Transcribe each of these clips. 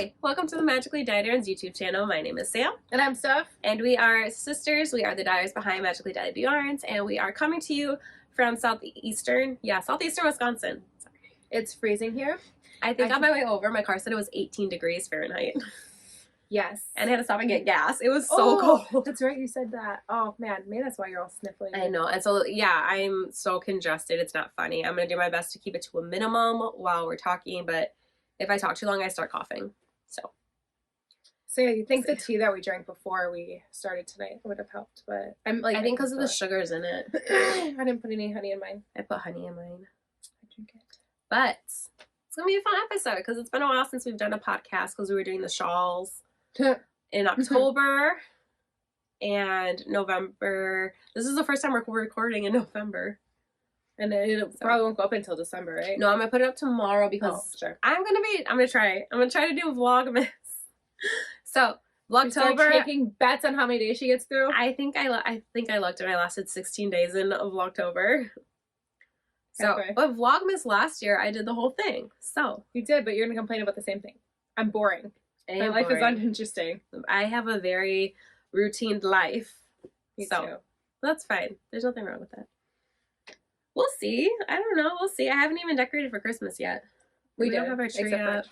Hi, welcome to the Magically Dyed Yarns YouTube channel. My name is Sam. And I'm Steph. And we are sisters. We are the dyers behind Magically Dyed Yarns. And we are coming to you from southeastern Wisconsin. Sorry. It's freezing here. I think on my way over, my car said it was 18 degrees Fahrenheit. Yes. And I had to stop and get gas. It was so cold. That's right, you said that. Oh man, maybe that's why you're all sniffling. I know. And so, yeah, I'm so congested. It's not funny. I'm going to do my best to keep it to a minimum while we're talking. But if I talk too long, I start coughing. So yeah, you think the tea that we drank before we started tonight would have helped, but I think because of the sugars in it. I didn't put any honey in mine. I put honey in mine. I drink it. But it's going to be a fun episode because it's been a while since we've done a podcast because we were doing the shawls in October and November. This is the first time we're recording in November. And it probably won't go up until December, right? No, I'm going to put it up tomorrow because I'm going to try to do vlogmas. So Vlogtober. Taking bets on how many days she gets through. I think I looked and I lasted 16 days in Vlogtober. So, okay. But Vlogmas last year, I did the whole thing. So you did, but you're gonna complain about the same thing. I'm boring. My life is uninteresting. I have a very routine life. Me so too. That's fine. There's nothing wrong with that. We'll see. I don't know. We'll see. I haven't even decorated for Christmas yet. We don't have our tree up.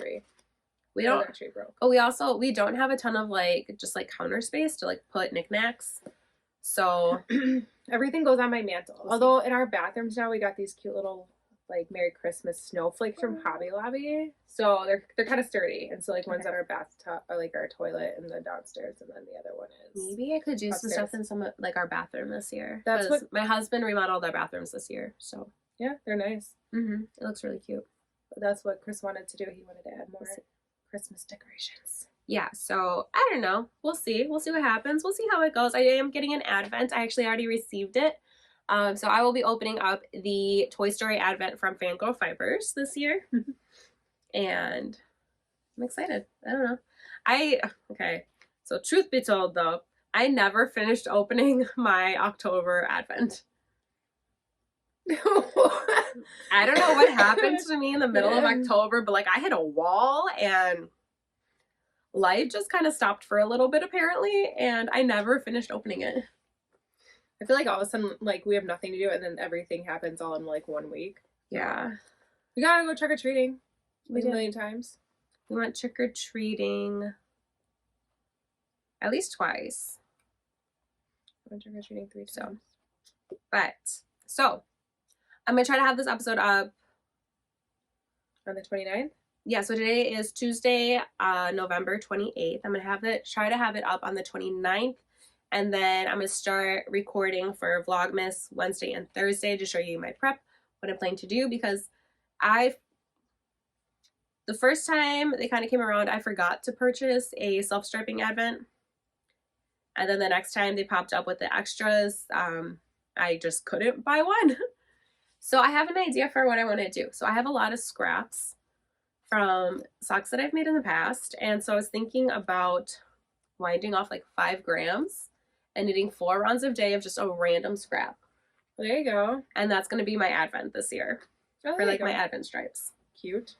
We don't. Our tree broke. Oh, we don't have a ton of just counter space to put knickknacks. So everything goes on my mantle. Although in our bathrooms now we got these cute little Merry Christmas snowflakes from Hobby Lobby. So they're kind of sturdy. And so one's on our bathtub or our toilet and the downstairs, and then the other one is maybe I could do upstairs. some stuff in some our bathroom this year. That's what my husband remodeled our bathrooms this year. So yeah, they're nice. It looks really cute. But that's what Chris wanted to do. He wanted to add more Christmas decorations. Yeah, so I don't know. We'll see. We'll see what happens. We'll see how it goes. I am getting an advent. I actually already received it. So I will be opening up the Toy Story advent from Fangirl Fibers this year. And I'm excited. I don't know. Okay. So truth be told though, I never finished opening my October advent. I don't know what happened to me in the middle of October, but I hit a wall and life just kind of stopped for a little bit apparently, and I never finished opening it. I feel all of a sudden we have nothing to do and then everything happens all in 1 week. Yeah. We gotta go trick-or-treating. We did. A million times. We went trick-or-treating at least twice. We went trick-or-treating 3 times. So I'm going to try to have this episode up on the 29th? Yeah, so today is Tuesday, November 28th. I'm going to try to have it up on the 29th. And then I'm going to start recording for Vlogmas Wednesday and Thursday to show you my prep, what I'm planning to do, because the first time they kind of came around, I forgot to purchase a self-striping advent. And then the next time they popped up with the extras, I just couldn't buy one. So I have an idea for what I want to do. So I have a lot of scraps from socks that I've made in the past. And so I was thinking about winding off 5 grams and knitting 4 rounds a day of just a random scrap. Well, there you go. And that's going to be my advent this year for my advent stripes. Cute.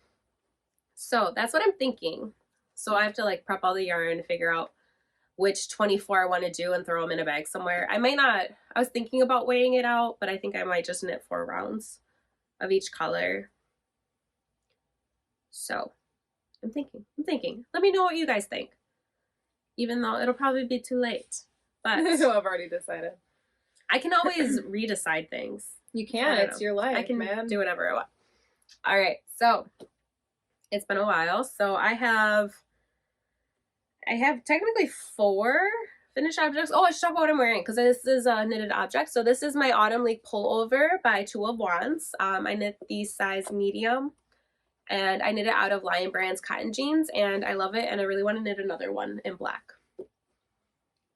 So that's what I'm thinking. So I have to prep all the yarn and figure out which 24 I want to do and throw them in a bag somewhere. I was thinking about weighing it out, but I think I might just knit 4 rounds of each color. So I'm thinking. Let me know what you guys think. Even though it'll probably be too late. But I've already decided. I can always redecide things. You can. It's your life, I can man. do whatever I want. All right. So it's been a while. So I have technically 4 finished objects. Oh, I should talk about what I'm wearing because this is a knitted object. So this is my Autumn League pullover by Two of Wands. I knit the size medium, and I knit it out of Lion Brand's cotton jeans, and I love it, and I really want to knit another one in black.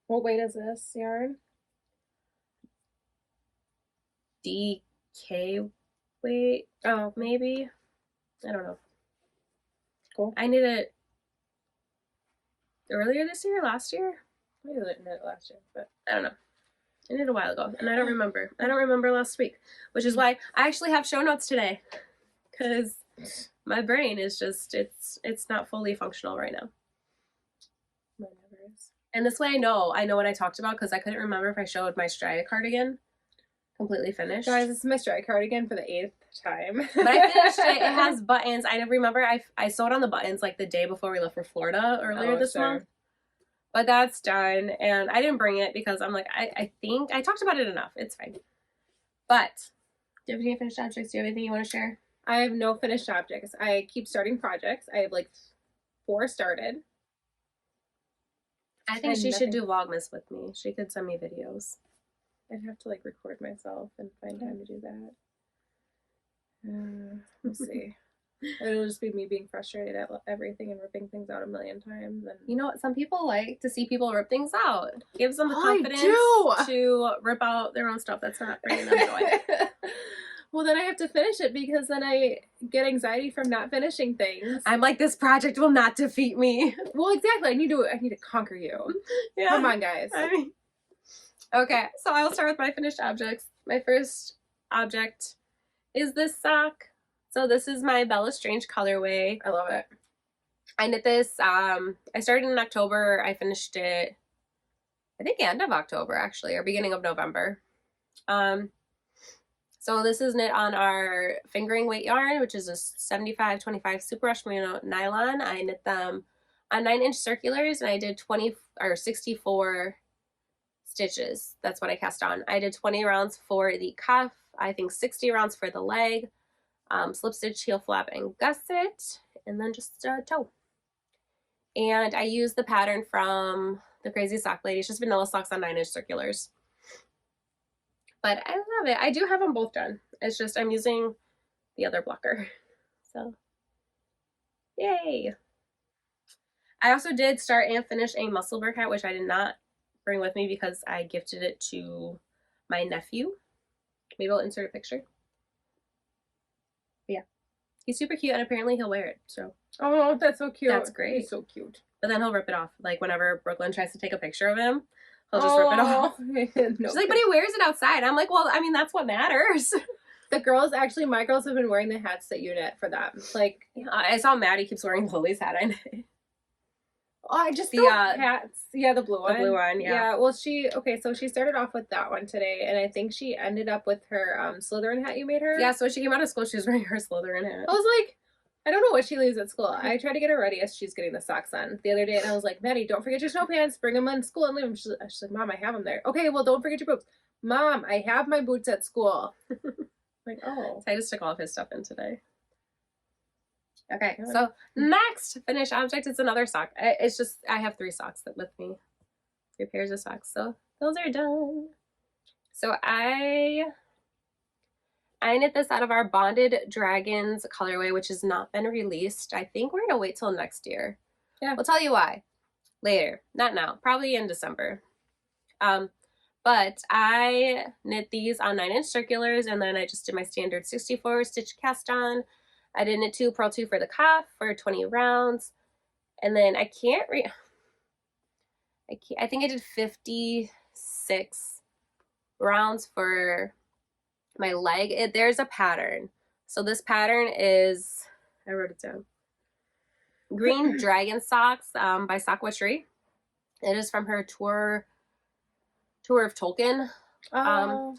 What weight is this yarn? DK weight. Oh, maybe. I don't know. Cool. I knit it earlier this year, last year? Maybe I knit it last year, but I don't know. I knit a while ago, and I don't remember. I don't remember last week, which is why I actually have show notes today, because My brain is just, it's not fully functional right now. Mine never is. And this way I know what I talked about because I couldn't remember if I showed my Straya cardigan completely finished. Guys, this is my Straya cardigan for the 8th time. But I finished it. It has buttons. I remember I sewed on the buttons like the day before we left for Florida earlier this month. But that's done. And I didn't bring it because I'm like, I think I talked about it enough. It's fine. But do you have any finished objects? Do you have anything you want to share? I have no finished objects. I keep starting projects. I have like 4 started. I think she should do vlogmas with me. She could send me videos. I'd have to like record myself and find time to do that. We'll see. It'll just be me being frustrated at everything and ripping things out a million times. And you know what? Some people like to see people rip things out. Gives them the confidence to rip out their own stuff that's not bringing them joy. Well, then I have to finish it because then I get anxiety from not finishing things. I'm like, this project will not defeat me. Well, exactly. I need to conquer you. Yeah. Come on, guys. Okay, so I'll start with my finished objects. My first object is this sock. So this is my Bella Strange colorway. I love it. I knit this. I started in October. I finished it, I think, end of October, actually, or beginning of November. So this is knit on our fingering weight yarn, which is a 75-25 Super Rush Merino nylon. I knit them on 9-inch circulars, and I did 64 stitches. That's what I cast on. I did 20 rounds for the cuff. I think 60 rounds for the leg. Slip stitch, heel flap, and gusset, and then just a toe. And I used the pattern from the Crazy Sock Lady. It's just vanilla socks on 9-inch circulars. But I love it. I do have them both done. It's just I'm using the other blocker. So, yay. I also did start and finish a muscle burr hat, which I did not bring with me because I gifted it to my nephew. Maybe I'll insert a picture. But yeah. He's super cute and apparently he'll wear it. So, oh, that's so cute. That's great. He's so cute. But then he'll rip it off. Like whenever Brooklyn tries to take a picture of him, he'll just rip it off. She's like, but he wears it outside. I'm like, well, I mean, that's what matters. The girls, actually, my girls have been wearing the hats that you knit for them. Like, I saw Maddie keeps wearing Lily's hat. I knit. Oh, I just the hats. Yeah, the blue one. The blue one, yeah. Yeah, well, so she started off with that one today, and I think she ended up with her Slytherin hat you made her. Yeah, so when she came out of school, she was wearing her Slytherin hat. I was like, I don't know what she leaves at school. I tried to get her ready as she's getting the socks on the other day, and I was like, Maddie, don't forget your snow pants. Bring them in school and leave them. She's like, Mom, I have them there. Okay, well, don't forget your boots. Mom, I have my boots at school. Like, oh. So I just took all of his stuff in today. Okay, so next finished object is another sock. It's just, I have 3 socks with me. 3 pairs of socks. So those are done. So I knit this out of our Bonded Dragons colorway, which has not been released. I think we're going to wait till next year. Yeah. We'll tell you why later. Not now. Probably in December. But I knit these on 9-inch circulars, and then I just did my standard 64 stitch cast on. I did knit 2, purl 2 for the cuff for 20 rounds. And then I think I did 56 rounds for my leg. There's a pattern. So this pattern is, I wrote it down, Green Dragon Socks by Sock Witchery. It is from her Tour of Tolkien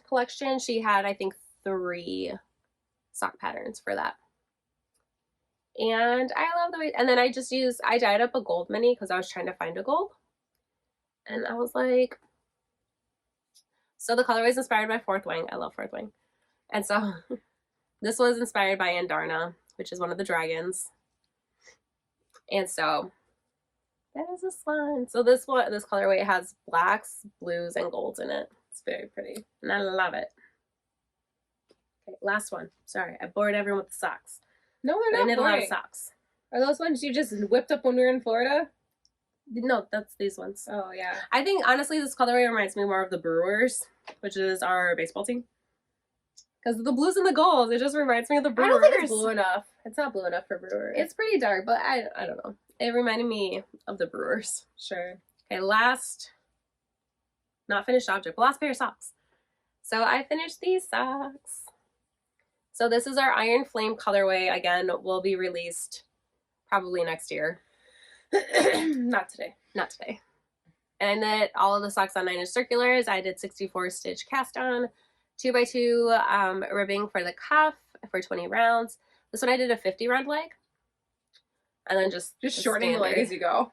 collection. She had, I think, 3 sock patterns for that. And I love the way, and then I dyed up a gold mini because I was trying to find a gold. And I was like, so the colorway is inspired by Fourth Wing. I love Fourth Wing. And so this was inspired by Andarna, which is one of the dragons. And so that is this one. So this colorway has blacks, blues, and golds in it. It's very pretty. And I love it. Okay, last one. Sorry, I bored everyone with the socks. No, they're not. I knit a lot of socks. Are those ones you just whipped up when we were in Florida? No, that's these ones. Oh, yeah. I think, honestly, this colorway reminds me more of the Brewers, which is our baseball team. Because the blues and the golds, it just reminds me of the Brewers. I don't think it's blue enough. It's not blue enough for Brewers. It's pretty dark, but I don't know. It reminded me of the Brewers. Sure. Okay, last, not finished object, but last pair of socks. So I finished these socks. So this is our Iron Flame colorway. Again, will be released probably next year. Not today. Not today. And I knit all of the socks on 9-inch circulars. I did 64 stitch cast on, 2x2 ribbing for the cuff for 20 rounds. This one I did a 50 round leg. And then just shortening the leg as you go.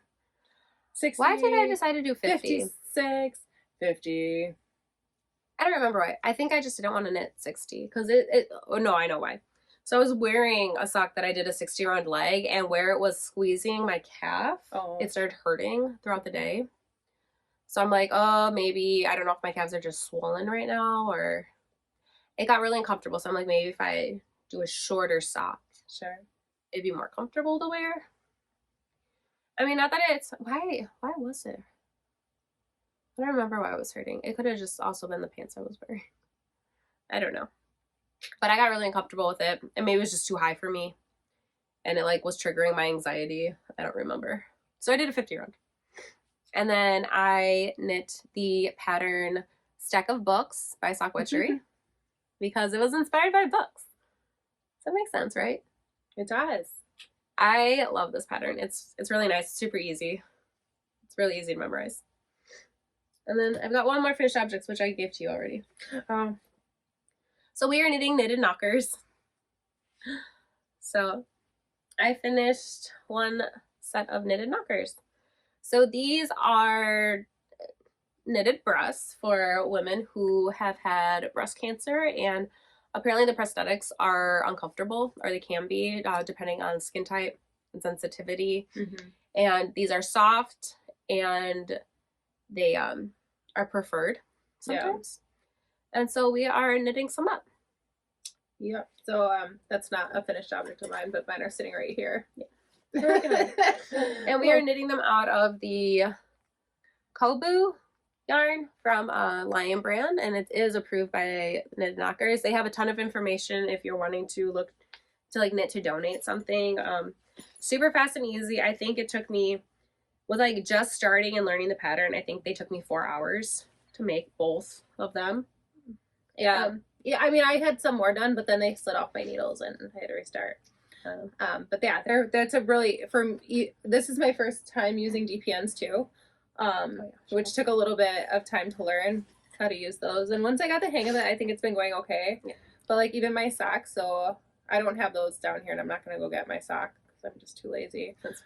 60, why did I decide to do 50? 56, 50. I don't remember why. I think I just didn't want to knit 60 because oh no, I know why. So I was wearing a sock that I did a 60 round leg, and where it was squeezing my calf, it started hurting throughout the day. So I'm like, oh, maybe, I don't know if my calves are just swollen right now, or it got really uncomfortable. So I'm like, maybe if I do a shorter sock, sure, it'd be more comfortable to wear. I mean, not that it's, why was it? I don't remember why I was hurting. It could have just also been the pants I was wearing. I don't know. But I got really uncomfortable with it, and maybe it was just too high for me, and it like was triggering my anxiety. I don't remember. So I did a 50 round. And then I knit the pattern Stack of Books by Sock Witchery because it was inspired by books. Does that make sense, right? It does. I love this pattern. It's really nice. It's super easy. It's really easy to memorize. And then I've got one more finished objects, which I gave to you already. So we are knitting knitted knockers. So I finished one set of knitted knockers. So these are knitted breasts for women who have had breast cancer, and apparently the prosthetics are uncomfortable, or they can be, depending on skin type and sensitivity. And these are soft, and they are preferred sometimes. Yeah. And so we are knitting some up. Yep. So that's not a finished object of mine, but mine are sitting right here. Yeah. And we are knitting them out of the Kobu yarn from Lion brand, and it is approved by Knitted Knockers. They have a ton of information if you're wanting to look to like knit to donate something. Super fast and easy. I think it took me, with like just starting and learning the pattern, I think they took me 4 hours to make both of them. Yeah. Yeah, I mean, I had some more done, but then they slid off my needles and I had to restart. But yeah, that's a really, this is my first time using DPNs too, which took a little bit of time to learn how to use those. And once I got the hang of it, I think it's been going okay. Yeah. But like even my socks, so I don't have those down here, and I'm not going to go get my sock because I'm just too lazy. That's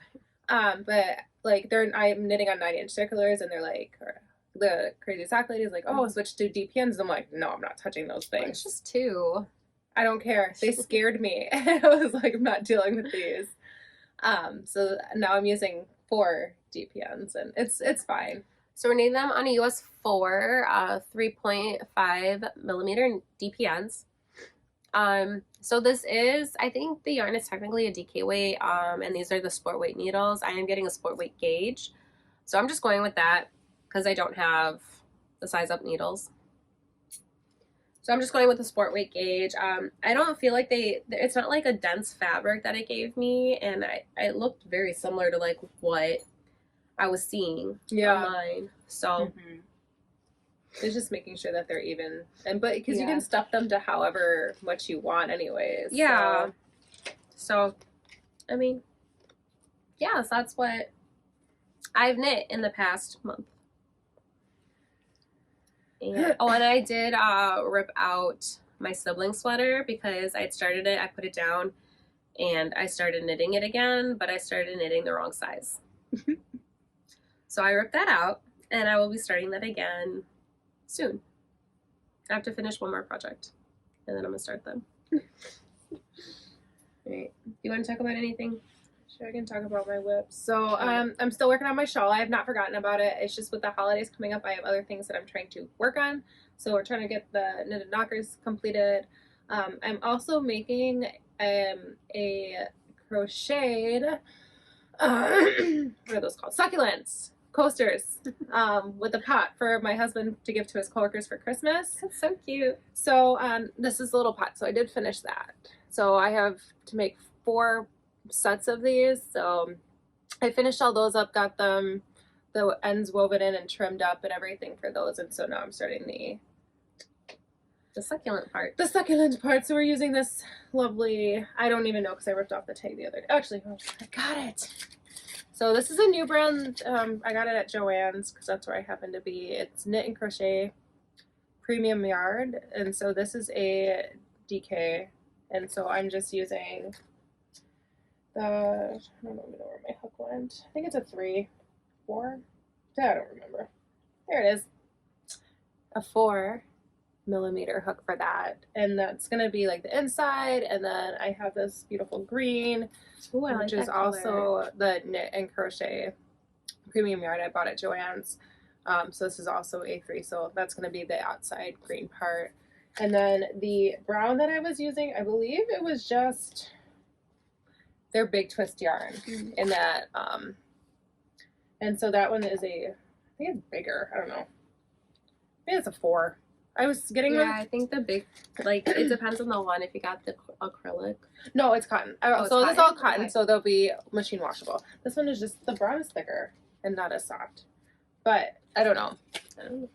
fine. But like I'm knitting on 9-inch circulars, and they're like, the crazy sock lady is like, oh, switch to DPNs. And I'm like, no, I'm not touching those things. It's just 2. I don't care. They scared me. I was like, I'm not dealing with these. So now I'm using 4 DPNs, and it's fine. So we're knitting them on a US 4 3.5 millimeter DPNs. So this is, I think the yarn is technically a DK weight, and these are the sport weight needles. I am getting a sport weight gauge, so I'm just going with that because I don't have the size up needles. So I'm just going with the sport weight gauge. I don't feel like it's not like a dense fabric that it gave me, and it looked very similar to like what I was seeing online. So it's just making sure that they're even, but because you can stuff them to however much you want anyways. Yeah. So I mean, yeah, so that's what I've knit in the past month. And, and I did rip out my sibling sweater because I'd started it, I put it down, and I started knitting it again, but I started knitting the wrong size. So I ripped that out, and I will be starting that again soon. I have to finish one more project, and then I'm going to start them. All right. Do you want to talk about anything? Sure, I can talk about my whips. So I'm still working on my shawl. I have not forgotten about it. It's just with the holidays coming up, I have other things that I'm trying to work on. So we're trying to get the knitted knockers completed. I'm also making a crocheted, what are those called? Succulents coasters with a pot for my husband to give to his coworkers for Christmas. That's so cute. So this is a little pot. So I did finish that. So I have to make 4 sets of these. So I finished all those up, got them, the ends woven in and trimmed up and everything for those. And so now I'm starting The succulent part. The succulent part. So we're using this lovely, I don't even know because I ripped off the tag the other day. Actually, I got it. So this is a new brand. I got it at Joann's because that's where I happen to be. It's Knit and Crochet Premium Yard. And so this is a DK. And so I'm just using the, I don't even know where my hook went. I think it's a 3, 4. I don't remember. There it is. A 4mm hook for that, and that's gonna be like the inside, and then I have this beautiful green. Ooh, which is also the Knit and Crochet Premium Yard I bought at Joann's. So this is also A3, so that's gonna be the outside green part. And then the brown that I was using, I believe it was just their Big Twist yarn in that, and so that one is I think it's bigger, I don't know. I think it's a 4. I was getting I think the big, like, it depends on the one. If you got the acrylic. No, it's cotton. Oh, so this is all cotton, okay. so they'll be machine washable. This one is just, the brown is thicker and not as soft. But I don't know.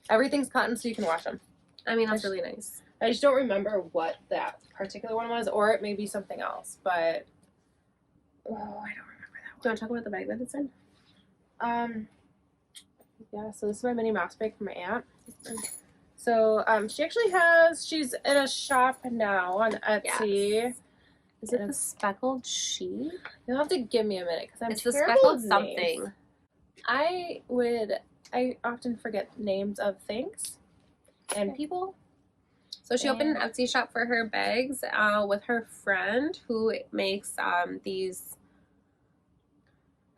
Everything's cotton, so you can wash them. I mean, that's really nice. I just don't remember what that particular one was, or it may be something else, but oh, I don't remember that one. Do you want to talk about the bag that it's in? Yeah, so this is my mini mouse bag for my aunt. So she actually she's in a shop now on Etsy. Yes. Is it the Speckled sheet? You'll have to give me a minute because I'm It's the terrible Speckled with something. names. I often forget names of things and people. So she opened an Etsy shop for her bags with her friend who makes these,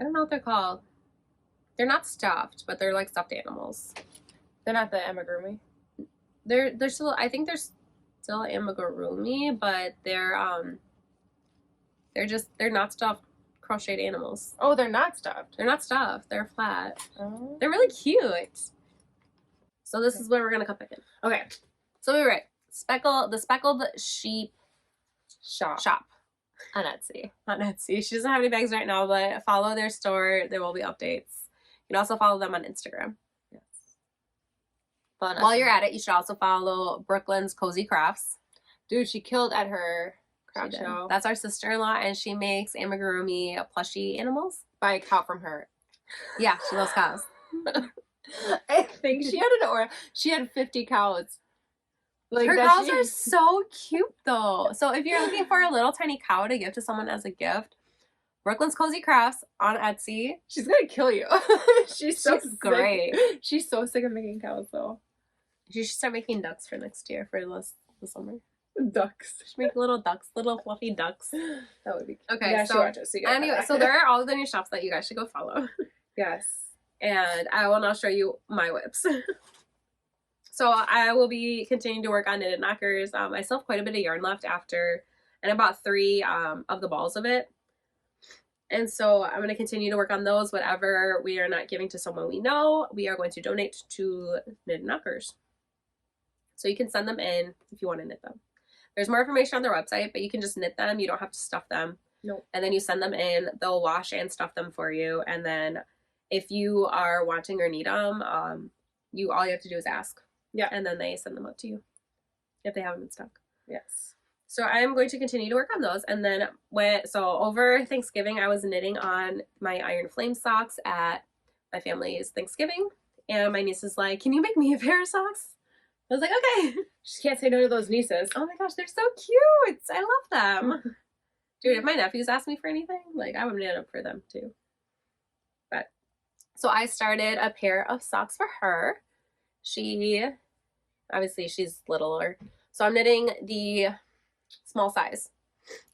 I don't know what they're called. They're not stuffed, but they're like stuffed animals. They're not the amigurumi. They're still, I think they're still amigurumi, but they're not stuffed crocheted animals. Oh, they're not stuffed. They're not stuffed. They're flat. Oh. They're really cute. So this is where we're gonna cut back in. Okay. So we were right. The Speckled sheep shop on Etsy. On Etsy. She doesn't have any bags right now, but follow their store. There will be updates. You can also follow them on Instagram. Yes. While you're at it, you should also follow Brooklyn's Cozy Crafts. Dude, she killed at her craft show. That's our sister-in-law, and she makes amigurumi plushie animals. Buy a cow from her. Yeah, she loves cows. I think she had she had 50 cows. Like, her cows are so cute, though. So if you're looking for a little tiny cow to give to someone as a gift, Brooklyn's Cozy Crafts on Etsy. She's gonna kill you. She's great. She's so sick of making cows, though. She should start making ducks for next year, for the summer. Ducks. She should make little ducks, little fluffy ducks. That would be cute. Okay, yeah, so anyway, so there are all of the new shops that you guys should go follow. Yes. And I will now show you my whips. So I will be continuing to work on knitted knockers. I still have quite a bit of yarn left and I bought 3 of the balls of it. And so I'm going to continue to work on those. Whatever we are not giving to someone we know, we are going to donate to knitted knockers. So you can send them in if you want to knit them. There's more information on their website, but you can just knit them. You don't have to stuff them. Nope. And then you send them in. They'll wash and stuff them for you. And then if you are wanting or need them, all you have to do is ask. Yeah. And then they send them up to you if they haven't been stuck. Yes. So I'm going to continue to work on those. And then over Thanksgiving, I was knitting on my Iron Flame socks at my family's Thanksgiving. And my niece is like, can you make me a pair of socks? I was like, okay. She can't say no to those nieces. Oh my gosh, they're so cute. I love them. Dude, if my nephews asked me for anything, like, I would knit up for them too. But so I started a pair of socks for her. Obviously she's littler. So I'm knitting the small size.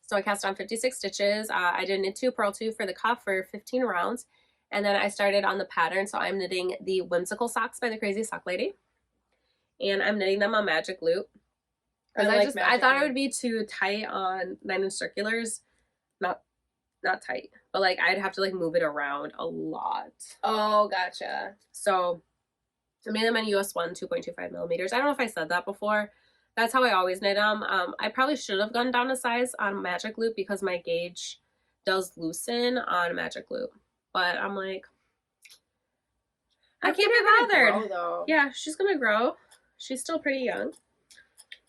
So I cast on 56 stitches. I did knit 2, purl 2 for the cuff for 15 rounds. And then I started on the pattern. So I'm knitting the Whimsical Socks by the Crazy Sock Lady. And I'm knitting them on magic loop. Because I thought it would be too tight on 9-inch circulars. Not tight. But like I'd have to like move it around a lot. Oh, gotcha. So I made them in US 1 2.25 millimeters. I don't know if I said that before. That's how I always knit them. I probably should have gone down a size on magic loop because my gauge does loosen on magic loop. But I'm like, I can't be bothered. Grow, though. Yeah, she's gonna grow. She's still pretty young.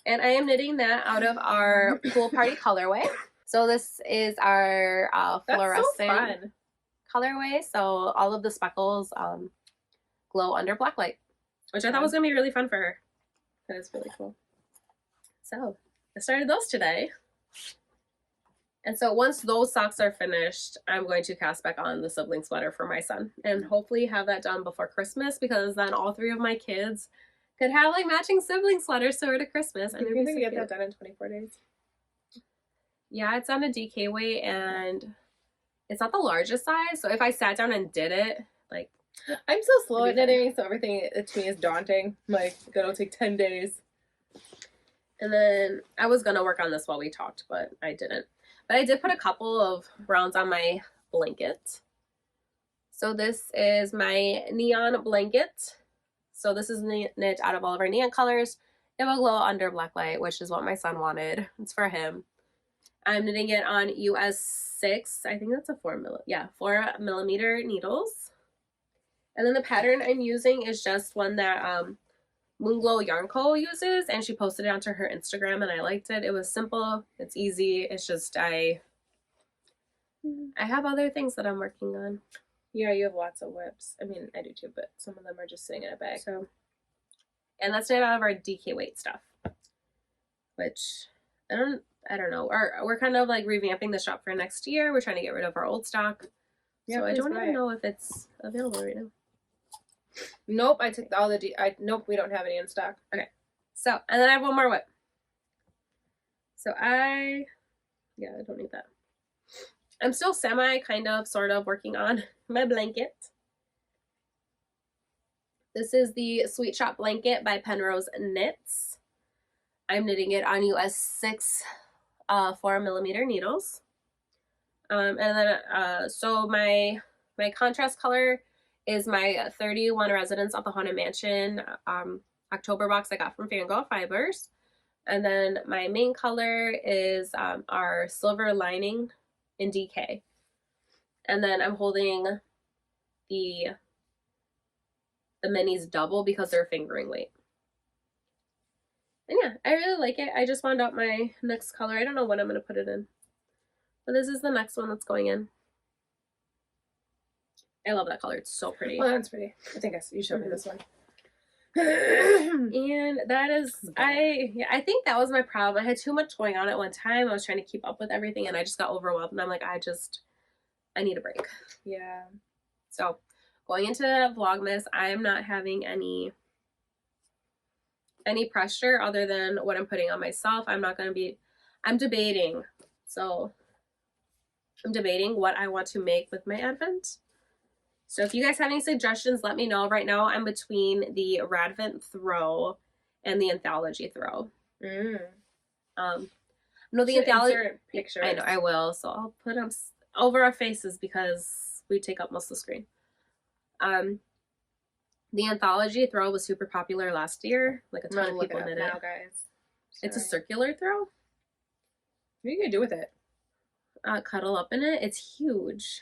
And I am knitting that out of our pool party colorway. So this is our fluorescent colorway. So all of the speckles glow under black light, which I thought was going to be really fun for her. That is really cool. So I started those today. And so once those socks are finished, I'm going to cast back on the sibling sweater for my son and hopefully have that done before Christmas, because then all three of my kids could have like matching sibling sweaters to wear to Christmas. And you're going to get that done in 24 days. Yeah, it's on a DK weight and it's not the largest size. So if I sat down and did it, like, I'm so slow at knitting, so everything to me is daunting. Like, it'll take 10 days. And then I was going to work on this while we talked, but I didn't. But I did put a couple of rounds on my blanket. So this is my neon blanket. So this is knit out of all of our neon colors. It will glow under black light, which is what my son wanted. It's for him. I'm knitting it on US 6. I think that's a 4mm needles. And then the pattern I'm using is just one that Moonglow Yarn Co. uses, and she posted it onto her Instagram, and I liked it. It was simple. It's easy. It's just I have other things that I'm working on. Yeah, you have lots of whips. I mean, I do too, but some of them are just sitting in a bag. So, and that's knit out of our DK weight stuff, which I don't know. We're kind of like revamping the shop for next year. We're trying to get rid of our old stock. Yeah, so I don't even know if it's available right now. Nope, I took all the nope, we don't have any in stock. Okay. So, and then I have one more whip. So I don't need that. I'm still sort of working on my blanket. This is the Sweet Shop blanket by Penrose Knits. I'm knitting it on US 6 4mm needles. And then, so my contrast color is my 31 Residence of the Haunted Mansion October box I got from Fangirl Fibers. And then my main color is our Silver Lining in DK. And then I'm holding the minis double because they're fingering weight. And yeah, I really like it. I just found out my next color. I don't know when I'm going to put it in. But this is the next one that's going in. I love that color. It's so pretty. Oh, that's pretty. I think you showed me this one. And that is, I think that was my problem. I had too much going on at one time. I was trying to keep up with everything and I just got overwhelmed. And I'm like, I need a break. Yeah. So going into Vlogmas, I'm not having any pressure other than what I'm putting on myself. I'm debating. So I'm debating what I want to make with my Advent. So if you guys have any suggestions, let me know. Right now, I'm between the Radvent throw and the anthology throw. No, the anthology pictures. I know I will. So I'll put them over our faces because we take up most of the screen. The anthology throw was super popular last year. Like a ton of people knit it. Now, guys. It's a circular throw. What are you gonna do with it? Cuddle up in it. It's huge.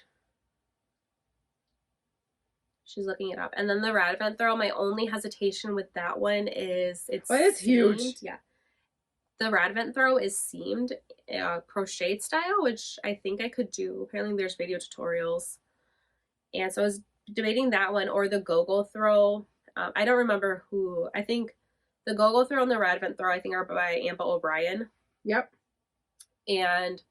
She's looking it up. And then the Radvent throw, my only hesitation with that one is it's huge. Yeah. The Radvent throw is seamed crocheted style, which I think I could do. Apparently there's video tutorials. And so I was debating that one or the Go-Go throw. I don't remember who. I think the Go-Go throw and the Radvent throw I think are by Amber O'Brien. Yep. And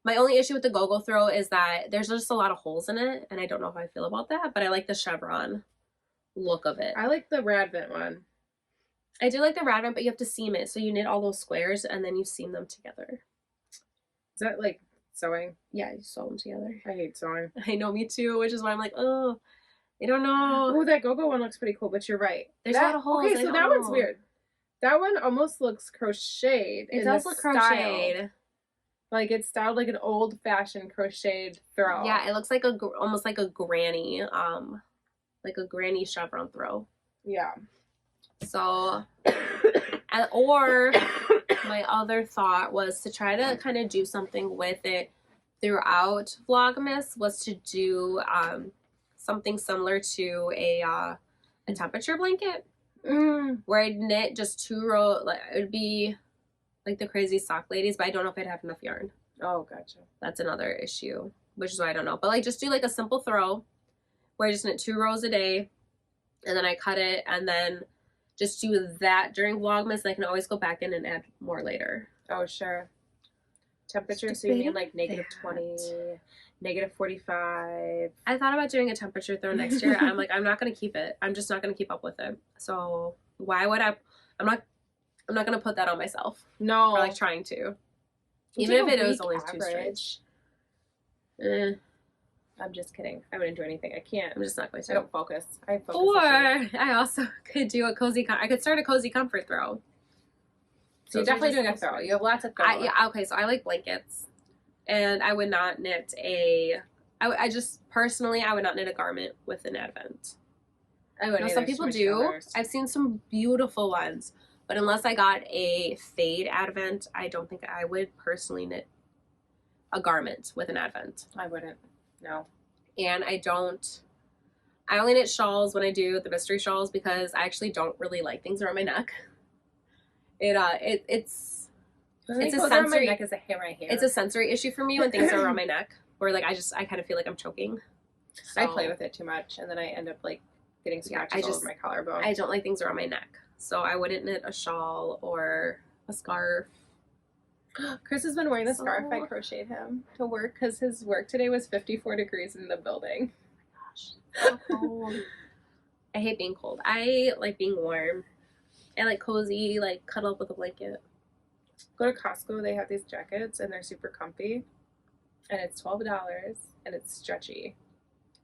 my only issue with the Go-Go throw is that there's just a lot of holes in it, and I don't know how I feel about that, but I like the chevron look of it. I like the Radvent one. I do like the Radvent, but you have to seam it. So you knit all those squares, and then you seam them together. Is that like sewing? Yeah, you sew them together. I hate sewing. I know, me too, which is why I'm like, oh, I don't know. Oh, that Go-Go one looks pretty cool, but you're right. There's a lot of holes. Okay, so that one's weird. That one almost looks crocheted. It does look crocheted. Like it's styled like an old-fashioned crocheted throw. Yeah, it looks like almost like a granny, chevron throw. Yeah. So, or my other thought was to try to kind of do something with it throughout Vlogmas, was to do something similar to a temperature blanket, where I'd knit just 2 rows. Like it would be like the crazy sock ladies, but I don't know if I'd have enough yarn. Oh, gotcha. That's another issue, which is why I don't know. But like just do like a simple throw where I just knit 2 rows a day and then I cut it and then just do that during Vlogmas and I can always go back in and add more later. Oh, sure. Temperature, so you mean like -20, -45. I thought about doing a temperature throw next year. I'm like, I'm not going to keep it. I'm just not going to keep up with it. So why would I? I'm not going to put that on myself. No. Or like trying to. Even if it was only 2 strands. I'm just kidding. I wouldn't do anything. I can't. I'm just not going to. I don't focus. I focus. Or I also could do a cozy. I could start a cozy comfort throw. So you're definitely doing a throw. You have lots of throw. Yeah. Okay. So I like blankets, and I would not knit a. I just personally I would not knit a garment with an advent. I wouldn't. Some people do. Colors. I've seen some beautiful ones, but unless I got a fade advent, I don't think I would personally knit a garment with an advent. I wouldn't. No. And I only knit shawls when I do the mystery shawls because I actually don't really like things around my neck. It's a sensory neck is a hair right here. It's a sensory issue for me when things are around my neck where like I kind of feel like I'm choking. So, I play with it too much and then I end up like getting scratches all over my collarbone. I don't like things around my neck. So I wouldn't knit a shawl or a scarf. Chris has been wearing the scarf I crocheted him to work because his work today was 54 degrees in the building. Oh my gosh, so cold. I hate being cold. I like being warm. I like cozy, like cuddle up with a blanket. Go to Costco, they have these jackets and they're super comfy. And it's $12 and it's stretchy.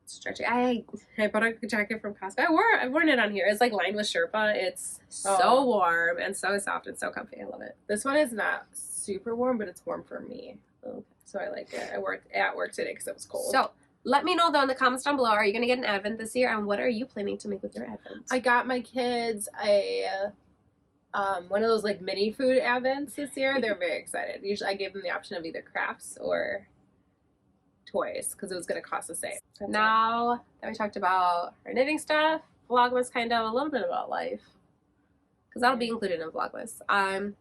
Stretchy. I bought a jacket from Costco. I've worn it on here. It's like lined with Sherpa. It's so warm and so soft and so comfy. I love it. This one is not super warm, but it's warm for me. Okay. So I like it. I worked at work today because it was cold. So let me know though in the comments down below. Are you gonna get an advent this year, and what are you planning to make with your advent? I got my kids one of those like mini food advents this year. They're very excited. Usually I gave them the option of either crafts or toys because it was going to cost the same. Now that we talked about our knitting stuff, Vlogmas kind of a little bit about life because that'll be included in Vlogmas. I'm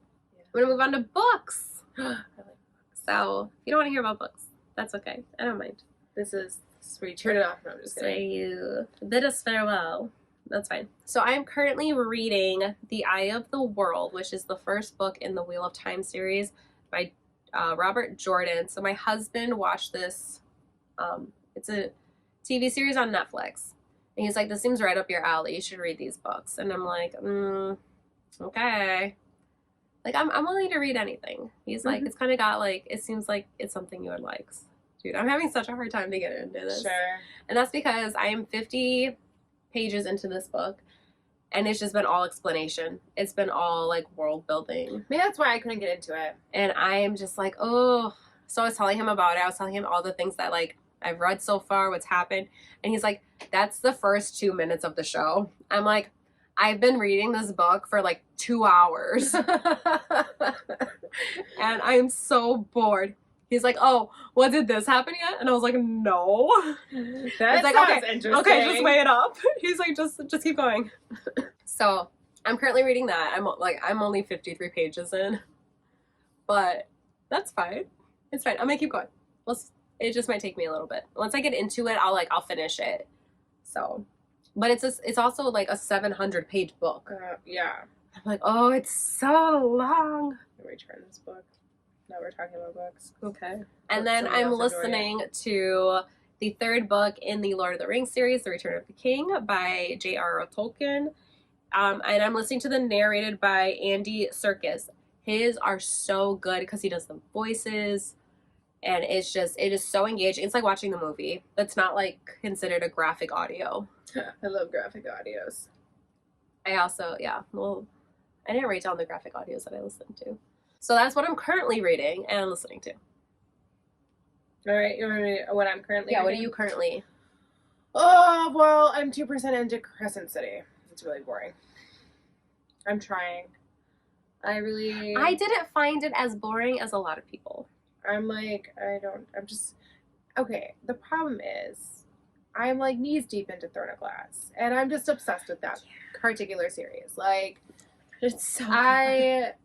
gonna move on to books. I like books. So if you don't want to hear about books, that's okay. I don't mind. This is where you turn it off. No, I'm just kidding. So you bid us farewell. That's fine. So I'm currently reading The Eye of the World, which is the first book in the Wheel of Time series by Robert Jordan. So my husband watched this. It's a TV series on Netflix. And he's like, this seems right up your alley. You should read these books. And I'm like, okay. Like, I'm willing to read anything. He's like, it's kind of got like, it seems like it's something you would like. Dude, I'm having such a hard time to get into this. Sure. And that's because I am 50 pages into this book and it's just been all explanation. It's been all like world building. Maybe that's why I couldn't get into it. And I am just like, oh. So I was telling him about it. I was telling him all the things that like I've read so far, what's happened. And he's like, that's the first 2 minutes of the show. I'm like, I've been reading this book for like 2 hours. And I'm so bored. He's like, oh, what, did this happen yet? And I was like, no. That's like, okay, interesting. Okay, just weigh it up. He's like, just keep going. So I'm currently reading that. I'm only 53 pages in. But that's fine. It's fine. I'm gonna keep going. It just might take me a little bit. Once I get into it, I'll finish it. So, but it's also like a 700-page book. Yeah. I'm like, oh, it's so long. Let me return this book. Now we're talking about books. Okay. And then I'm listening to the third book in the Lord of the Rings series, The Return of the King by J.R.R. Tolkien. And I'm listening to the narrated by Andy Serkis. His are so good because he does the voices. And it is so engaging. It's like watching the movie. That's not like considered a graphic audio. I love graphic audios. I also, I didn't write down the graphic audios that I listened to. So that's what I'm currently reading and listening to. All right, you want me to, what I'm currently reading? What are you currently? Oh, well, I'm 2% into Crescent City. It's really boring. I'm trying. I didn't find it as boring as a lot of people. Okay, the problem is, I'm like knees deep into Throne of Glass, and I'm just obsessed with that particular series. Like, it's so I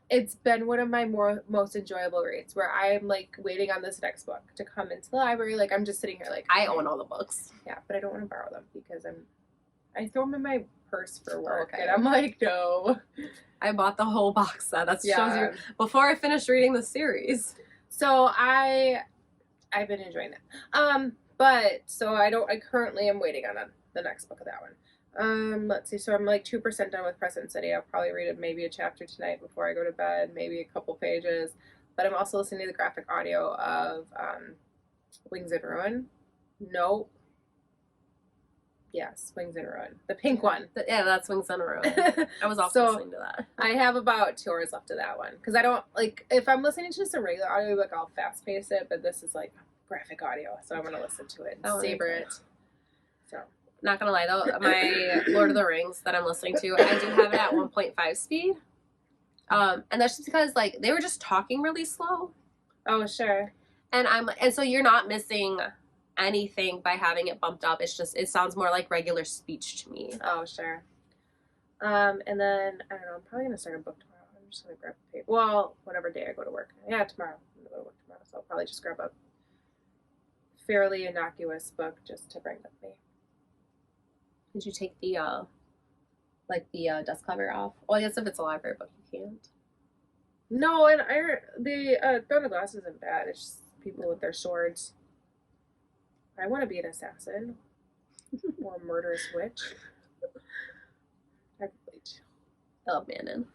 it's been one of my most enjoyable reads where I'm like waiting on this next book to come into the library. Like I'm just sitting here like I own all the books. Yeah, but I don't want to borrow them because I throw them in my purse for work, and I'm like, no. I bought the whole box set. That shows you before I finished reading the series. So I've been enjoying that. But so I currently am waiting on the next book of that one. Let's see. So I'm like 2% done with Crescent City. I'll probably read maybe a chapter tonight before I go to bed, maybe a couple pages. But I'm also listening to the graphic audio of Wings in Ruin. Nope. Yes, Wings in Ruin. The pink one. Yeah, that's Wings in Ruin. I was also listening to that. I have about 2 hours left of that one. Because I don't, like, if I'm listening to just a regular audiobook, I'll fast pace it. But this is, like, graphic audio. So I want to listen to it and savor it. So. Not going to lie, though. My Lord of the Rings that I'm listening to, I do have it at 1.5 speed. And that's just because, like, they were just talking really slow. Oh, sure. And so you're not missing anything by having it bumped up. It's just, it sounds more like regular speech to me. Oh, sure. And then, I don't know, I'm probably going to start a book tomorrow. I'm just going to grab a paper. Well, whatever day I go to work. Yeah, tomorrow. I'm going to go to work tomorrow. So I'll probably just grab a fairly innocuous book just to bring with me. Did you take the, dust cover off? Well, I guess if it's a library book, you can't. No, and the Throne of Glass isn't bad. It's just people with their swords. I want to be an assassin or a murderous witch. I really do. I love Manon.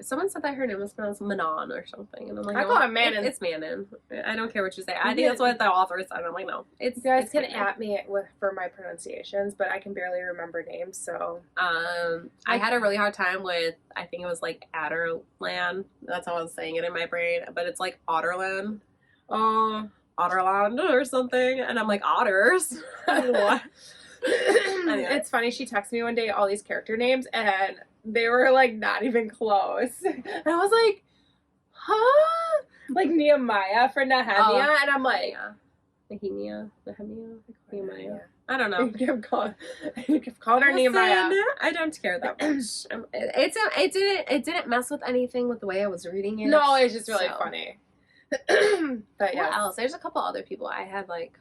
Someone said that her name was pronounced Manon or something, and I'm like, I call it Manon. It's Manon. I don't care what you say. I think that's what the author said. I'm like, no, you guys can at me for my pronunciations, but I can barely remember names. So, I had a really hard time with. I think it was like Adderland. That's how I was saying it in my brain, but it's like Otterland. Otterland or something, and I'm like, otters. What? Anyway. It's funny. She texted me one day all these character names, and they were like not even close. And I was like, huh? Like Nehemiah for Nehemiah, and I'm like, Nehemiah. I don't know. You kept calling her Nehemiah. I don't care that much. It didn't mess with anything with the way I was reading it. No, it's just really funny. But yeah. What else? There's a couple other people I had I'm like,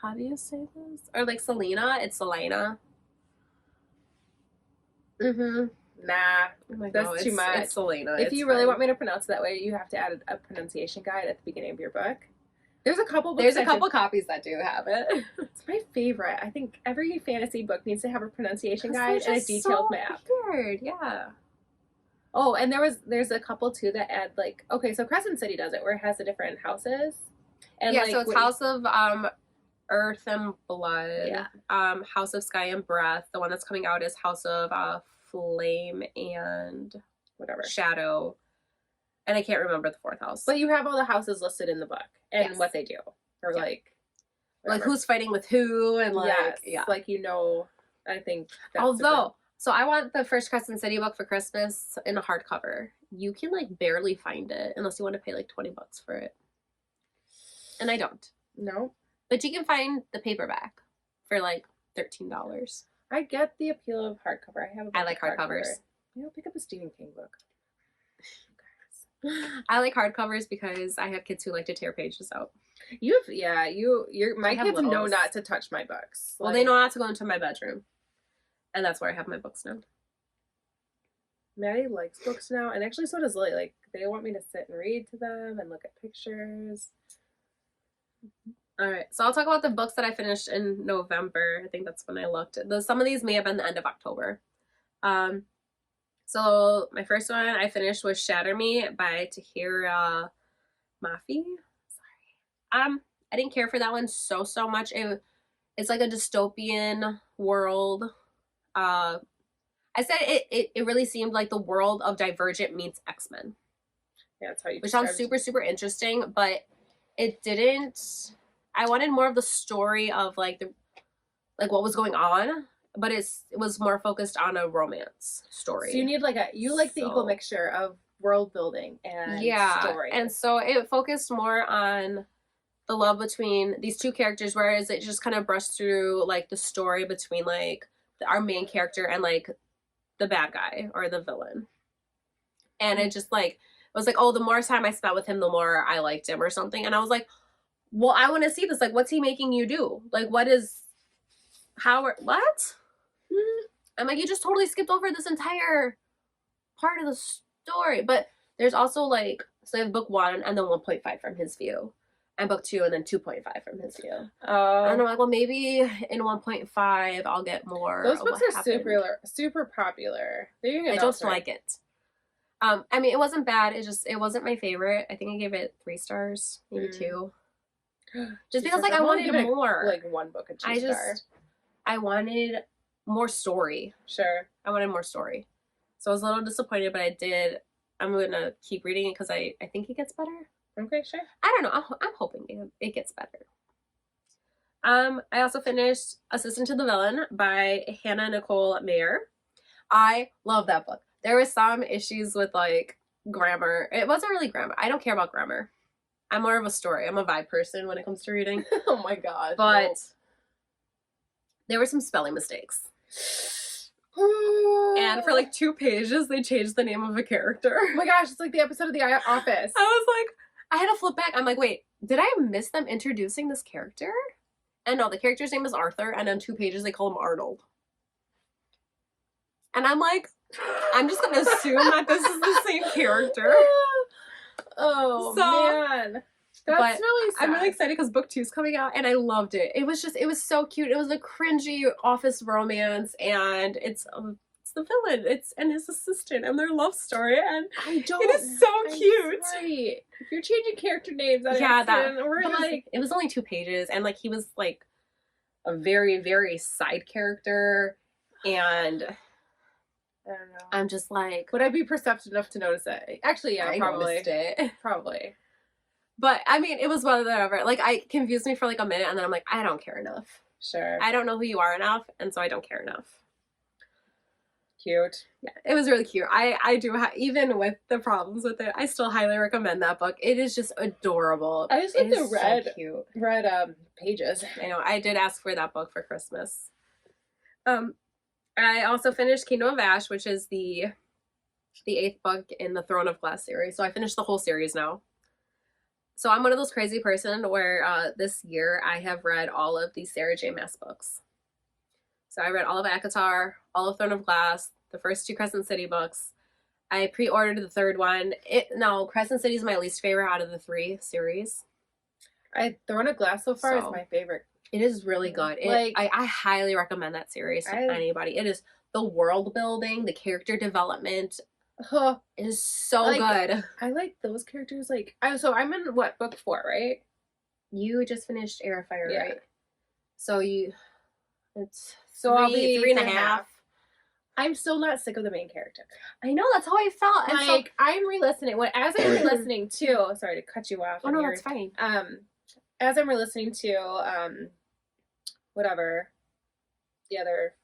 how do you say this? Or like Selena. It's Selena. Nah. That's too much. It's Selena. If you really want me to pronounce it that way, you have to add a pronunciation guide at the beginning of your book. There's a couple books. There's a couple copies that do have it. It's my favorite. I think every fantasy book needs to have a pronunciation guide and a detailed map. Weird, yeah. Oh, and there's a couple too that add so Crescent City does it where it has the different houses. And so it's House of Earth and Blood. Yeah. House of Sky and Breath. The one that's coming out is House of Flame and whatever. Shadow. And I can't remember the fourth house. But you have all the houses listed in the book and what they do. Or like who's fighting with who and I think that's although so I want the first Crescent City book for Christmas in a hardcover. You can barely find it unless you want to pay $20 for it. And I don't. No. But you can find the paperback for $13. I get the appeal of hardcover. I like hardcovers. Maybe I'll pick up a Stephen King book. I like hardcovers because I have kids who like to tear pages out. My kids know not to touch my books. Well, they know not to go into my bedroom. And that's where I have my books now. Maddie likes books now, and actually so does Lily. They want me to sit and read to them and look at pictures. All right, so I'll talk about the books that I finished in November. I think that's when I looked. Some of these may have been the end of October. So my first one I finished was Shatter Me by Tahira Mafi. Sorry. I didn't care for that one so much. It's like a dystopian world. I said it really seemed like the world of Divergent meets X-Men. Yeah, that's how you. Which sounds super interesting, but it didn't. I wanted more of the story of what was going on, but it was more focused on a romance story. So you need the equal mixture of world building and story. And so it focused more on the love between these two characters, whereas it just kind of brushed through the story between our main character and the bad guy or the villain. And it just like, it was like, oh, the more time I spent with him, the more I liked him or something. And I was like, well, I want to see this. Like, what's he making you do? Like, what? I'm like, you just totally skipped over this entire part of the story. But there's also like, so they have book 1 and then 1.5 from his view. And book 2 and then 2.5 from his view. Oh. And I'm like, well, maybe in 1.5 I'll get more. Those books are super popular. I don't like it. I mean, it wasn't bad. It wasn't my favorite. I think I gave it 3 stars, maybe 2. Just because like I wanted more. Like 1 book and 2 stars. I wanted more story. Sure. I wanted more story. So I was a little disappointed, but I'm gonna keep reading it because I think it gets better. Okay, sure. I don't know. I'm hoping it gets better. I also finished Assistant to the Villain by Hannah Nicole Mayer. I love that book. There was some issues with like grammar. It wasn't really grammar. I don't care about grammar. I'm more of a story. I'm a vibe person when it comes to reading. Oh my god. But there were some spelling mistakes. And for like 2 pages, they changed the name of a character. Oh my gosh, it's like the episode of The Office. I was like, I had to flip back. I'm like, wait, did I miss them introducing this character? And no, the character's name is Arthur, and on 2 pages they call him Arnold. And I'm like, I'm just gonna assume that this is the same character. Oh, man. That's really sad. I'm really excited because book 2 is coming out, and I loved it. It was so cute. It was a cringy office romance, and it's the villain. And his assistant and their love story, and it is so cute. Sorry. If you're changing character names, we're like, it was only 2 pages, and like he was like a very, very side character, and I don't know. I'm just like, would I be perceptive enough to notice it? Actually, yeah, I probably. noticed it. Probably. But I mean, it was whatever. Like, I confused me for like a minute, and then I'm like, I don't care enough. Sure. I don't know who you are enough, and so I don't care enough. Cute. Yeah, it was really cute. I do even with the problems with it, I still highly recommend that book. It is just adorable. I just like the red pages. I know. I did ask for that book for Christmas. I also finished Kingdom of Ash, which is the 8th book in the Throne of Glass series. So I finished the whole series now. So I'm one of those crazy person where this year I have read all of the Sarah J. Maas books. So I read all of ACOTAR, all of Throne of Glass, the first 2 Crescent City books. I pre-ordered the 3rd one. Crescent City is my least favorite out of the 3 series. Throne of Glass so far is my favorite. It is really good. I highly recommend that series to anybody. It is the world building, the character development. It is so good. I like those characters. So I'm in what, book 4, right? You just finished Air of Fire, yeah. Right? So I'll be 3.5. I'm still not sick of the main character. I know, that's how I felt. And I'm re-listening. As I'm re-listening to, sorry to cut you off. Oh no, that's fine. As I'm re-listening to, whatever, the other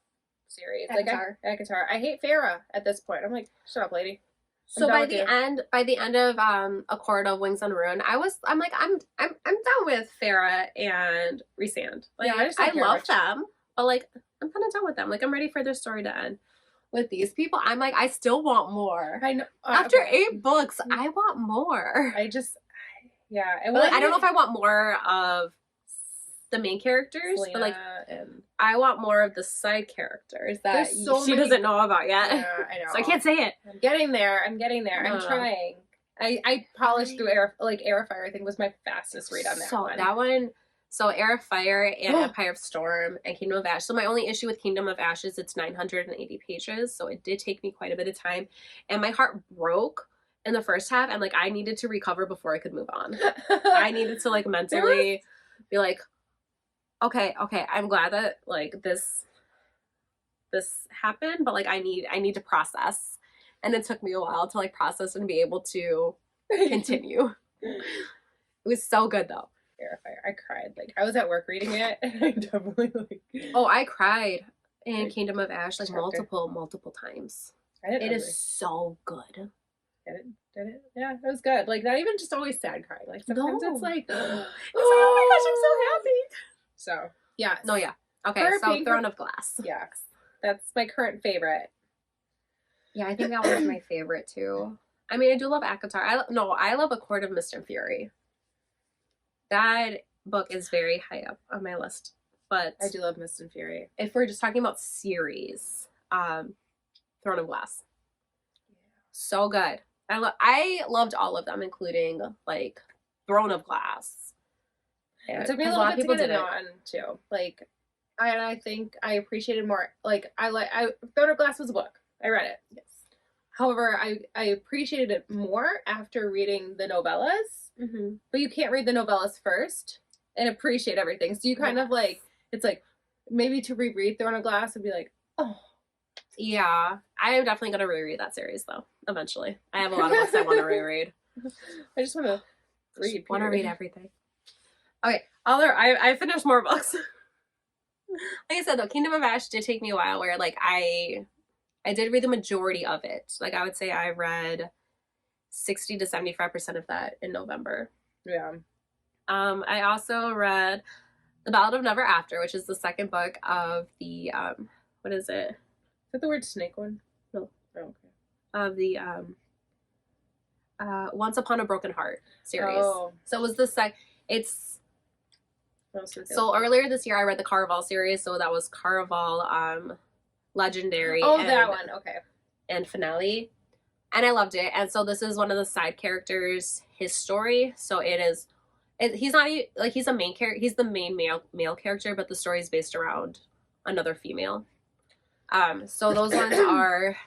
series, ACOTAR. I hate Farah at this point. I'm like, shut up, lady. So by the end of A Court of Wings and Ruin, I'm done with Farah and Rhysand. Like, yeah, I love them, but like I'm kind of done with them. Like, I'm ready for their story to end. With these people, I'm like, I still want more. I know. After 8 books, I want more. I don't know if I want more of the main characters, Selena, but like, I want more of the side characters that she doesn't know about yet. Yeah, I know. So I can't say it. I'm getting there. I'm trying. I polished through Air of Fire. I think was my fastest read on that one. That one. So Air of Fire and Empire of Storm and Kingdom of Ash. So my only issue with Kingdom of Ash is it's 980 pages. So it did take me quite a bit of time. And my heart broke in the first half. And like, I needed to recover before I could move on. I needed to like mentally be like, okay, I'm glad that like this happened, but like I need to process. And it took me a while to like process and be able to continue. It was so good though. Air of Fire. I cried. Like, I was at work reading it, and I definitely I cried in Kingdom of Ash like multiple times. It is so good. Did it? Yeah, it was good. Like, not even just always sad crying. Like, sometimes it's like, oh my gosh, I'm so happy. So, yeah. No, yeah. Okay, so Throne of Glass. Yeah. That's my current favorite. Yeah, I think that was my favorite too. I mean, I do love ACOTAR. I love A Court of Mist and Fury. That book is very high up on my list. But I do love Mist and Fury. if we're just talking about series, Throne of Glass. So good. I loved all of them, including like Throne of Glass. It took me a little bit to get it on too. Like, I think I appreciated more. Like, Throne of Glass was a book. I read it. Yes. However, I appreciated it more after reading the novellas. Mm-hmm. But you can't read the novellas first and appreciate everything. So you kind of like, it's like maybe to reread Throne of Glass would be like, oh. Yeah, I am definitely going to reread that series though, eventually. I have a lot of books I want to reread. I just want to read. Want to read everything. Okay, I finished more books. Like I said though, Kingdom of Ash did take me a while where like I did read the majority of it. Like I would say I read 60 to 75% of that in November. Yeah. I also read The Ballad of Never After, which is the second book of the what is it? Is that the word snake one? No. Oh, okay. Of the Once Upon a Broken Heart series. Oh. So it was so earlier this year I read the Caraval series, so that was Caraval Legendary. Oh, that one. Okay. And Finale. And I loved it. And so this is one of the side characters, his story. So he's not like he's a main character. He's the main male character, but the story is based around another female. So those ones are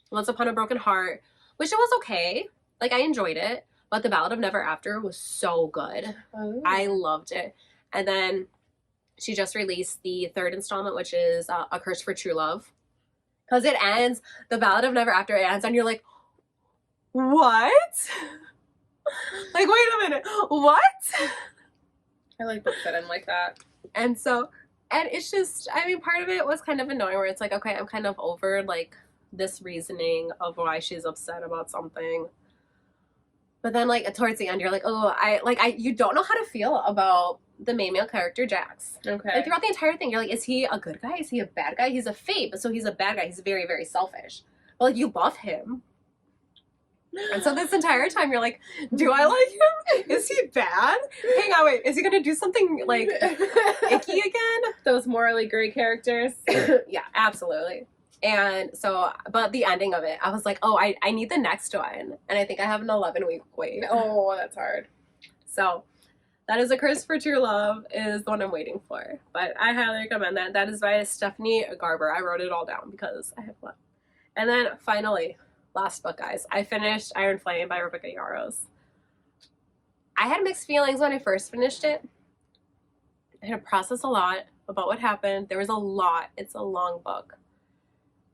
Once Upon a Broken Heart, which it was okay. Like I enjoyed it, but The Ballad of Never After was so good. Oh. I loved it. And then she just released the third installment, which is A Curse for True Love. Because it ends, The Ballad of Never After, it ends, and you're like, what? Like, wait a minute, what? I like books that end like that. And it's just, I mean, part of it was kind of annoying where it's like, okay, I'm kind of over, like, this reasoning of why she's upset about something. But then, like, towards the end, you're like, oh, you don't know how to feel about the main male character, Jax. Okay. Like, throughout the entire thing, you're like, is he a good guy? Is he a bad guy? He's a fate, but so he's a bad guy. He's very, very selfish. But, like, you love him. And so this entire time, you're like, do I like him? Is he bad? Hang on, wait. Is he going to do something, like, icky again? Those morally gray characters. Yeah, absolutely. And so, but the ending of it, I was like, oh, I need the next one. And I think I have an 11-week wait. Oh, that's hard. So that is A Curse for True Love is the one I'm waiting for. But I highly recommend that. That is by Stephanie Garber. I wrote it all down because I have one. And then finally, last book, guys. I finished Iron Flame by Rebecca Yarros. I had mixed feelings when I first finished it. I had to process a lot about what happened. There was a lot. It's a long book.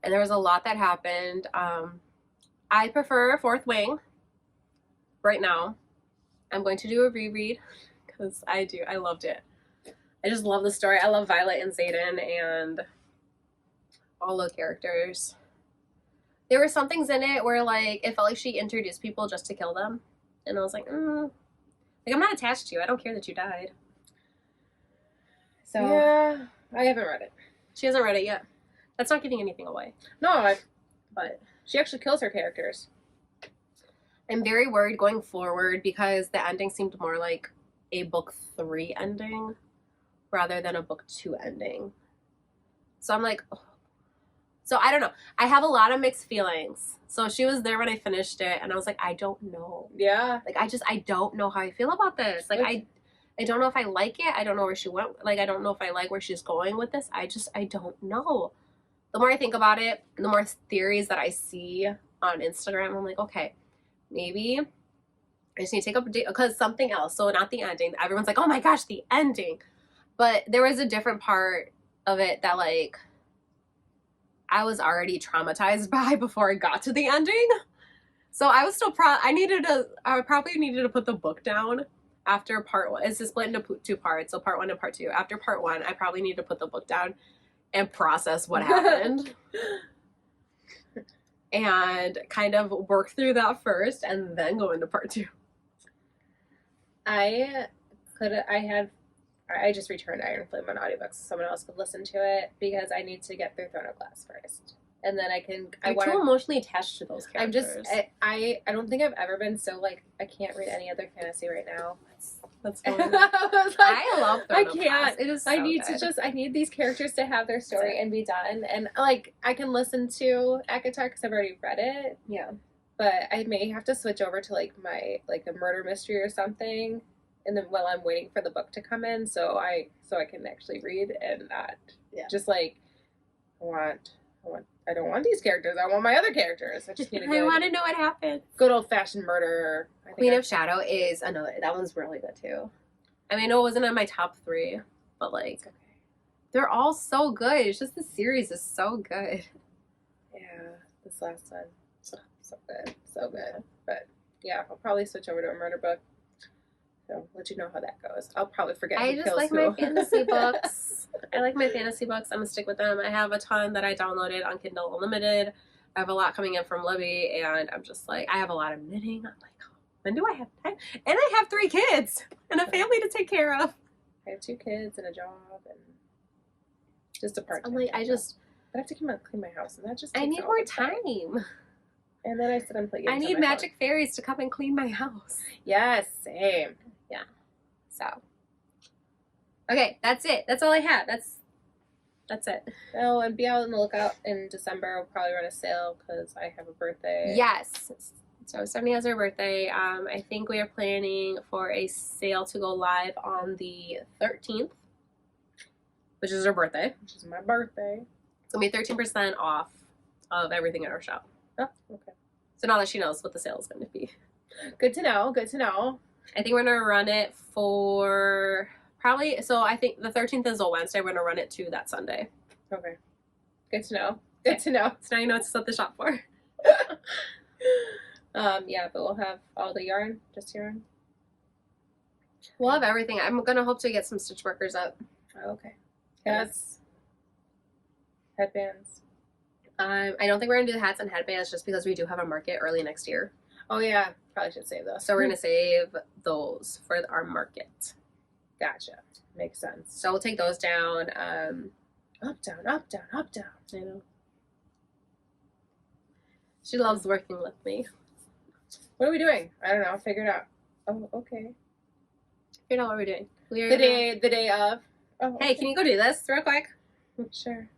And there was a lot that happened. I prefer Fourth Wing right now. I'm going to do a reread because I do. I loved it. I just love the story. I love Violet and Xaden and all the characters. There were some things in it where, like, it felt like she introduced people just to kill them. And I was like, like, I'm not attached to you. I don't care that you died. So yeah, I haven't read it. She hasn't read it yet. That's not giving anything away. No, but she actually kills her characters. I'm very worried going forward because the ending seemed more like a book 3 ending rather than a book 2 ending. So I'm like, oh. So I don't know. I have a lot of mixed feelings. So she was there when I finished it and I was like, I don't know. Yeah. Like, I don't know how I feel about this. Like, I don't know if I like it. I don't know where she went. Like, I don't know if I like where she's going with this. I don't know. The more I think about it, the more theories that I see on Instagram, I'm like, okay, maybe I just need to take up a date because something else. So not the ending. Everyone's like, oh my gosh, the ending. But there was a different part of it that, like, I was already traumatized by before I got to the ending. So I was still I probably needed to put the book down after part 1. It's just split into 2 parts. So part 1 and part 2. After part 1, I probably need to put the book down and process what happened. And kind of work through that first and then go into part 2. I just returned Iron Flame on audiobooks so someone else could listen to it because I need to get through Throne of Glass first. and then I I'm too emotionally attached to those I'm just characters. I don't think I've ever been so like I can't read any other fantasy right now. That's going on. I love I Throne of can't. Glass. It is so I need good. to just I need these characters to have their story and be done. And like I can listen to ACOTAR because I've already read it. Yeah. But I may have to switch over to like my like a murder mystery or something, and then while I'm waiting for the book to come in, so I can actually read and not just like I don't want these characters. I want my other characters. I just need a good, I want to know what happened. good old fashioned murder. Queen of Shadow is another. That one's really good too. I mean, it wasn't in my top 3, but like, okay. They're all so good. It's just the series is so good. Yeah, this last one, so good, so good. But yeah, I'll probably switch over to a murder book. So let you know how that goes. I'll probably forget. I just like my fantasy books. I like my fantasy books. I'm gonna stick with them. I have a ton that I downloaded on Kindle Unlimited. I have a lot coming in from Libby, and I'm just like, I have a lot of knitting. I'm like, oh, when do I have time? And I have 3 kids and a family to take care of. I have 2 kids and a job and just a part-time. I'm like, I have to clean my house, and that just I need more time. And then I sit and play games. I need magic fairies to come and clean my house. Yes, same. Yeah. So. Okay, that's it. That's all I have. That's it. Oh, and be out on the lookout in December. We'll probably run a sale because I have a birthday. Yes. So Stephanie has her birthday. I think we are planning for a sale to go live on the 13th, which is her birthday. Which is my birthday. It's going to be 13% off of everything at our shop. Oh, okay. So now that she knows what the sale is going to be. Good to know. Good to know. I think we're going to run it for probably, so I think the 13th is a Wednesday. We're going to run it to that Sunday. Okay. Good to know. Good to know. So now you know what to set the shop for. Yeah, but we'll have all the yarn, just yarn. We'll have everything. I'm going to hope to get some stitch workers up. Oh, okay. Hats. Headbands. I don't think we're going to do the hats and headbands just because we do have a market early next year. Oh, yeah. Probably should save those. So we're going to save those for our market. Gotcha. Makes sense. So we'll take those down. Up, down, up, down, up, down. I know. She loves working with me. What are we doing? I don't know. Figure it out. Oh, okay. You know what we're doing. The day of. Oh, hey, can you go do this real quick? Sure.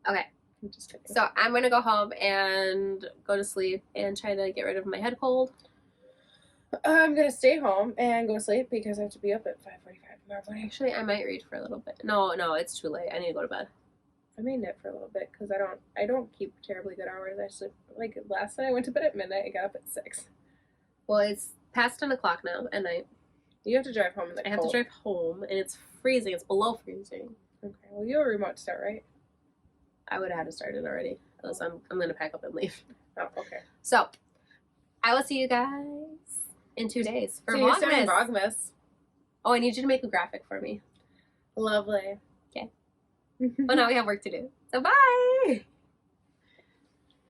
Okay. I'm just kidding. So I'm going to go home and go to sleep and try to get rid of my head cold. I'm going to stay home and go to sleep because I have to be up at 5:45 tomorrow morning. Actually, I might read for a little bit. No, it's too late. I need to go to bed. I may knit for a little bit because I don't keep terribly good hours. I sleep, like last night I went to bed at midnight. I got up at 6. Well, it's past 10 o'clock now at night. You have to drive home in the I have to drive home and it's freezing. It's below freezing. Okay. Well, you have a remote start, right? I would have had to start it already. Unless I'm going to pack up and leave. Oh, okay. So, I will see you guys in 2 days for Vlogmas. Oh, I need you to make a graphic for me. Lovely. Okay. Well, now we have work to do. So, bye!